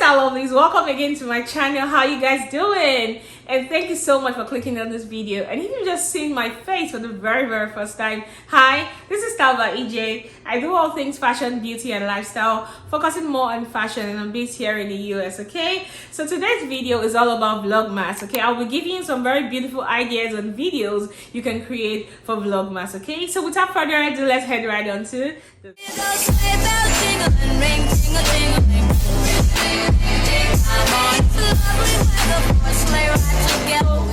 our lovelies, welcome again to my channel. How you guys doing? And thank you so much for clicking on this video. And if you just seen my face for the very first time, hi, this is Style by EJ. I do all things fashion, beauty and lifestyle, focusing more on fashion, and I'm based here in the US. Okay, so today's video is all about Vlogmas. Okay, I'll be giving you some very beautiful ideas and videos you can create for Vlogmas. Okay, so without further ado, let's head right on to the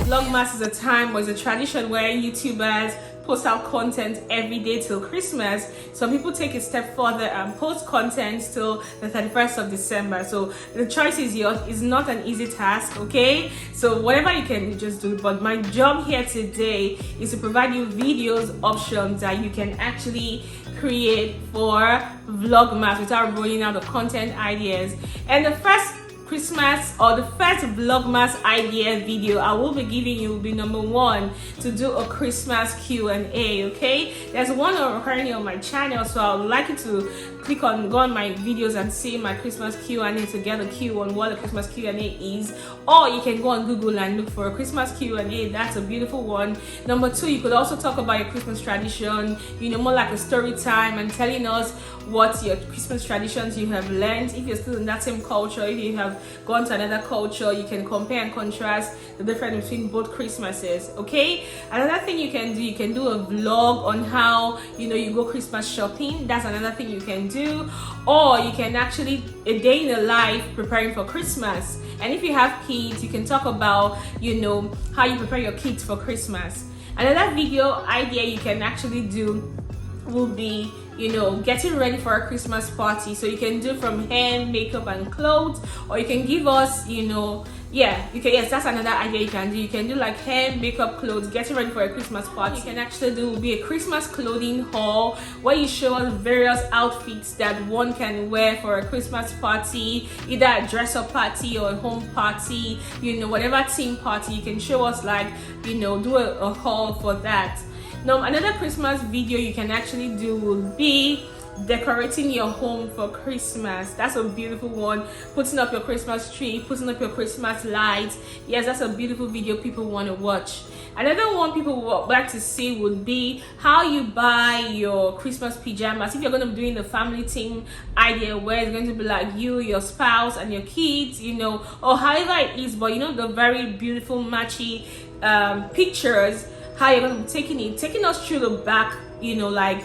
Vlogmas is a time or is a tradition where YouTubers post out content every day till Christmas. Some people take a step further and post content till the 31st of December. So the choice is yours. It's not an easy task, okay? So whatever you can do, just do it. But my job here today is to provide you videos options that you can actually create for Vlogmas without rolling out the content ideas. And the first Christmas or the first Vlogmas idea video I will be giving you will be number 1, to do a Christmas Q&A. okay, there's one already on my channel, so I would like you to go on my videos and see my Christmas Q&A to get a cue on what a Christmas Q&A is, or you can go on Google and look for a Christmas Q&A. That's a beautiful one. Number 2, you could also talk about your Christmas tradition, you know, more like a story time and telling us what your Christmas traditions you have learned. If you're still in that same culture, if you have gone to another culture, you can compare and contrast the difference between both Christmases. Okay, another thing you can do a vlog on how, you know, you go Christmas shopping. That's another thing you can do. Or you can actually a day in the life preparing for Christmas. And if you have kids, you can talk about, you know, how you prepare your kids for Christmas. Another video idea you can actually do will be, you know, getting ready for a Christmas party. So you can do from hair, makeup and clothes, or you can give us, you know, yes, that's another idea you can do. You can do like hair, makeup, clothes, getting ready for a Christmas party. You can actually do will be a Christmas clothing haul where you show us various outfits that one can wear for a Christmas party, either a dress-up party or a home party, you know, whatever theme party. You can show us, like, you know, do a haul for that. Now, another Christmas video you can actually do will be decorating your home for Christmas. That's a beautiful one. Putting up your Christmas tree, putting up your Christmas lights. Yes, that's a beautiful video people want to watch. Another one people would like to see would be how you buy your Christmas pajamas. If you're going to be doing the family team idea where it's going to be like you, your spouse and your kids, you know, or however it is, but you know, the very beautiful matchy pictures, how you're going to be taking us through the back, you know, like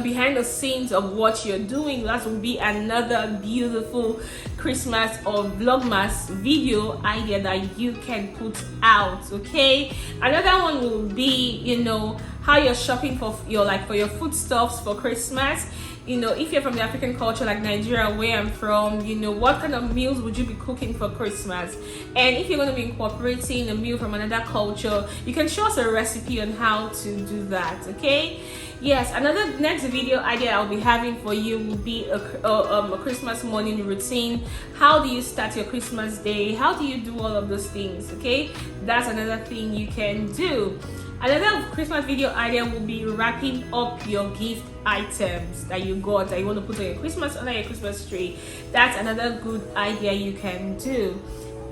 behind the scenes of what you're doing. That will be another beautiful Christmas or Vlogmas video idea that you can put out. Okay, another one will be, you know, how you're shopping for your foodstuffs for Christmas. You know, if you're from the African culture like Nigeria, where I'm from, you know, what kind of meals would you be cooking for Christmas? And if you're going to be incorporating a meal from another culture, you can show us a recipe on how to do that. Okay, yes, another next video idea I'll be having for you will be a Christmas morning routine. How do you start your Christmas day? How do you do all of those things? Okay, that's another thing you can do. Another Christmas video idea will be wrapping up your gift items that you got that you want to put on your Christmas under your Christmas tree. That's another good idea you can do.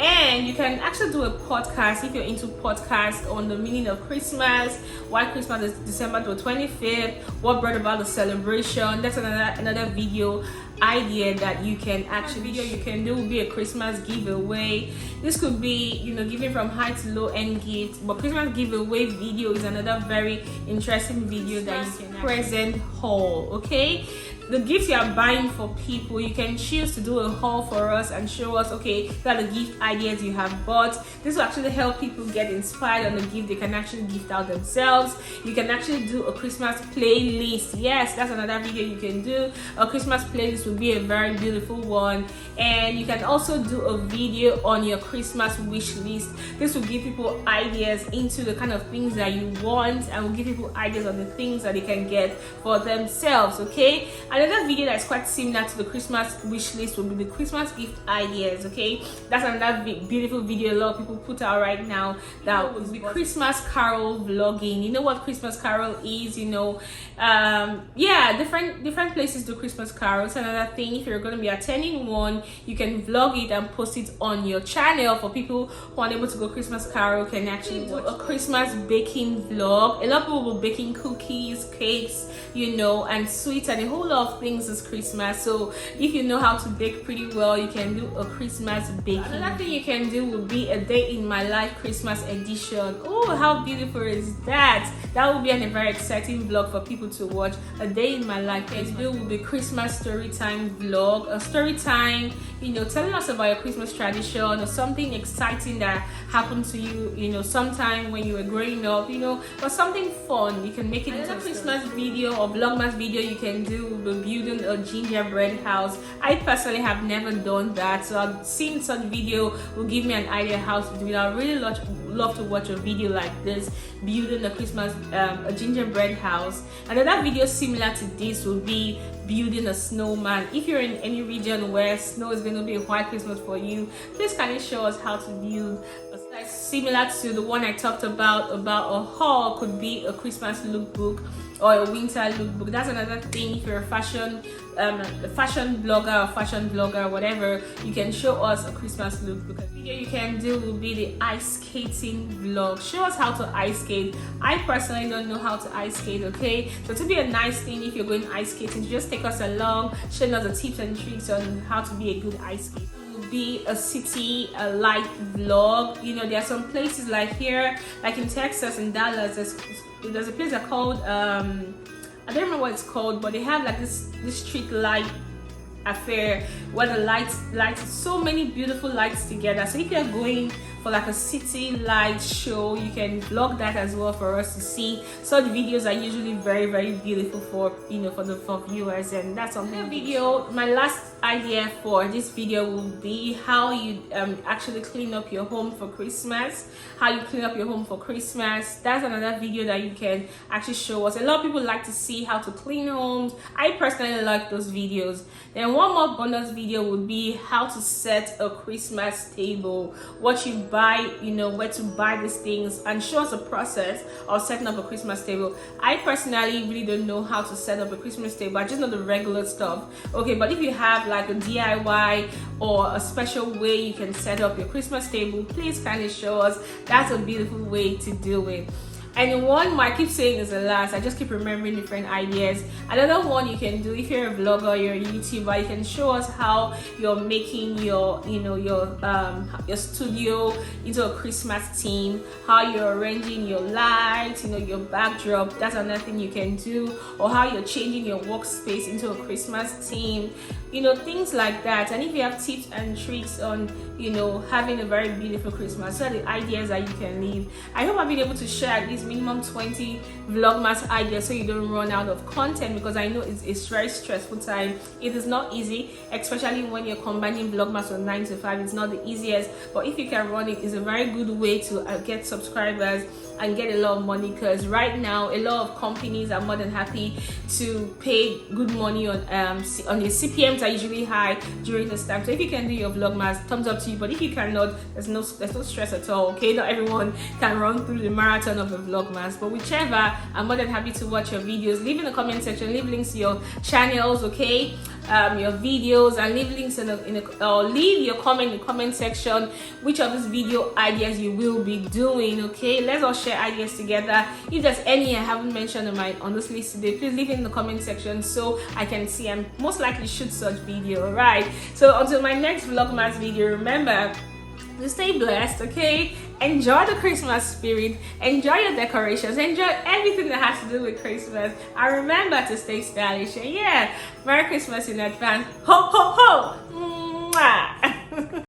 And you can actually do a podcast if you're into podcasts on the meaning of Christmas, why Christmas is December the 25th, what brought about the celebration. That's another video idea that you can actually do will be a Christmas giveaway. This could be, you know, giving from high to low end gifts, but Christmas giveaway video is another very interesting video that you can present haul. Okay, the gifts you are buying for people, you can choose to do a haul for us and show us, okay, that are the gift ideas you have bought. This will actually help people get inspired on the gift they can actually gift out themselves. You can actually do a Christmas playlist. Yes, that's another video you can do. A Christmas playlist will be a very beautiful one. And you can also do a video on your Christmas wish list. This will give people ideas into the kind of things that you want, and will give people ideas on the things that they can get for themselves. Okay, another video that's quite similar to the Christmas wish list will be the Christmas gift ideas. Okay, that's another beautiful video a lot of people put out right now. That would be Christmas carol vlogging. You know what Christmas carol is, you know, yeah, different places do Christmas carols, and another thing. If you're going to be attending one, you can vlog it and post it on your channel for people who aren't able to go Christmas carol can actually do a Christmas baking vlog. A lot of people will be baking cookies, cakes, you know, and sweets and a whole lot of things this Christmas. So if you know how to bake pretty well, you can do a Christmas baking. Another thing you can do would be a day in my life Christmas edition. Oh, how beautiful is that? That will be a very exciting vlog for people to watch. A day in my life will be Christmas story time vlog, a story time, you know, telling us about your Christmas tradition or something exciting that happened to you, you know, sometime when you were growing up, you know, or something fun. You can make it into a Christmas video or Vlogmas video. You can do will be building a gingerbread house. I personally have never done that, so I've seen such video will give me an idea how to do it. I really love to watch a video like this, building a Christmas a gingerbread house. Another video similar to this will be building a snowman. If you're in any region where snow is going to be a white Christmas for you, please can you show us how to build a similar to the one I talked about a haul. Could be a Christmas lookbook or a winter lookbook. That's another thing. If you're a fashion blogger or fashion vlogger, whatever, you can show us a Christmas lookbook. A video you can do will be the ice skating vlog. Show us how to ice skate. I personally don't know how to ice skate, okay? So to be a nice thing, if you're going ice skating, just take us along, showing us the tips and tricks on how to be a good ice skater. Be a city light vlog. You know, there are some places like here, like in Texas, in Dallas, there's a place that's called I don't remember what it's called, but they have like this street light affair where the lights so many beautiful lights together. So if you're going for like a city light show, you can vlog that as well for us to see. So the videos are usually very beautiful for, you know, for viewers, and that's something. Video, my last idea for this video will be how you actually clean up your home for Christmas. How you clean up your home for Christmas. That's another video that you can actually show us. A lot of people like to see how to clean homes. I personally like those videos. Then one more bonus video would be how to set a Christmas table, what you buy, you know, where to buy these things, and show us a process of setting up a Christmas table. I personally really don't know how to set up a Christmas table. I just know the regular stuff, okay? But if you have like a DIY or a special way you can set up your Christmas table, please kindly show us. That's a beautiful way to do it. And one I keep saying is the last, I just keep remembering different ideas. Another one you can do, if you're a vlogger, you're a YouTuber, you can show us how you're making your, you know, your studio into a Christmas theme, how you're arranging your lights, you know, your backdrop. That's another thing you can do. Or how you're changing your workspace into a Christmas theme, you know, things like that. And if you have tips and tricks on, you know, having a very beautiful Christmas, so the ideas that you can leave. I hope I've been able to share at least minimum 20 Vlogmas ideas so you don't run out of content, because I know it's a very stressful time. It is not easy, especially when you're combining Vlogmas on 9 to 5. It's not the easiest, but if you can run it, it's a very good way to get subscribers and get a lot of money, because right now a lot of companies are more than happy to pay good money on the CPMs are usually high during this time. So if you can do your Vlogmas, thumbs up to you. But if you cannot, there's no stress at all, okay? Not everyone can run through the marathon of the Vlogmas, but whichever, I'm more than happy to watch your videos. Leave in the comment section, leave links to your channels, okay, your videos, and leave links or leave your comment in the comment section which of these video ideas you will be doing, okay? Let's all share ideas together. If there's any I haven't mentioned on this list today, please leave it in the comment section so I can see and most likely shoot such video. All right, so until my next Vlogmas video, remember to stay blessed, okay? Enjoy the Christmas spirit, enjoy your decorations, enjoy everything that has to do with Christmas, and remember to stay stylish. And yeah, Merry Christmas in advance. Ho ho ho! Mwah.